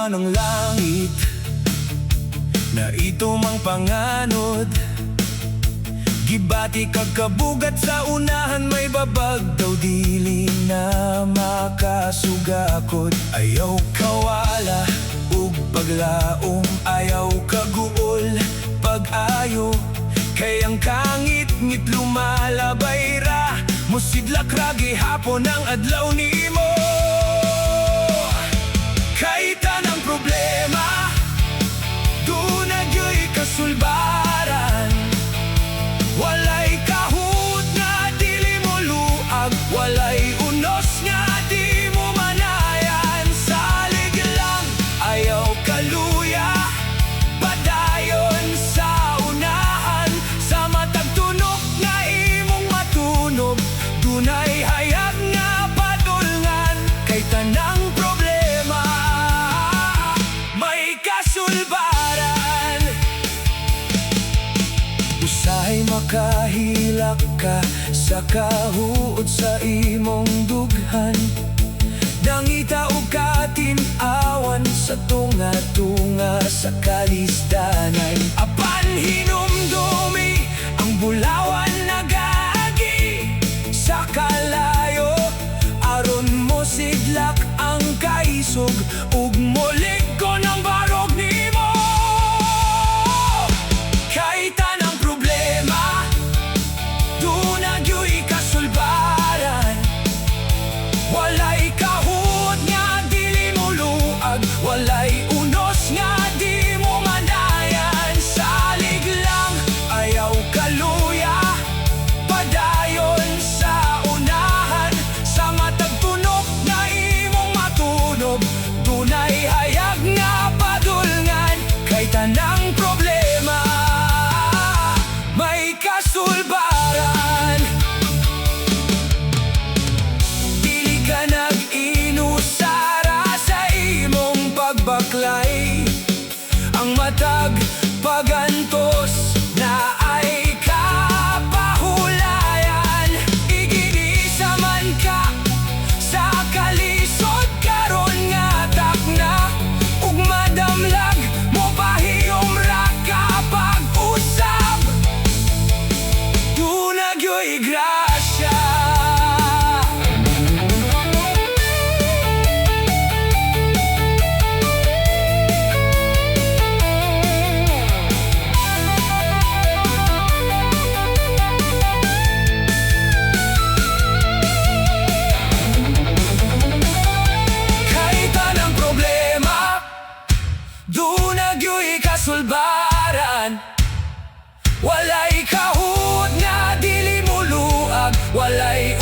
ng langit na ito mang panganod. Gibati kagkabugat sa unahan, may babag daw dili na makasugakod. Ayaw kawala ug paglaum, ayaw kaguol pag-ayo. Kay ang kangit-ngit lumalabay ra, musidlak ra gihapon ang adlaw nimo. Kay tanang problema, dunagyoy kasulbaran. Walay kahut nga dili mo luag, walay unos nga di mo manayan. Salig lang, ayaw kaluya, padayon sa unahan. Sa matag tunok nga imong matunog, dunay hayag nga padulngan. Kay tanang problema, may kasulbaran. Usahay makahilak ka sa kahuot sa imong dughan. Nangita o katinawan sa tunga-tunga sa kalisdanan. Apan hinumdumi ang bulawan nagagi sa kalayo. Aron mo sidlak ang kaisog ug molig ko ng barog nimo. Kay tanang problema, dunagyoy kasulbaran. Walay kahut nga dili mo luag, walay unos nga di mo manayan. Salig lang, ayaw kaluya, padayon sa unahan. Sa matag tunok nga imong matunog, dunay hayag nga padulngan. Kay tanang problema, may kasulbaran. Dili ka nag-inusara sa imong pagbaklay. Ang matag pagantos na ay kapahulayan. Iginisa man ka sa kalisod karon nga takna, ug madamlag mo pahiyom ra kapag usab. Dunagyoy grasya. Kay tanang problema, dunagyoy kasulbaran. Walay kahut nga dili mo luag, walay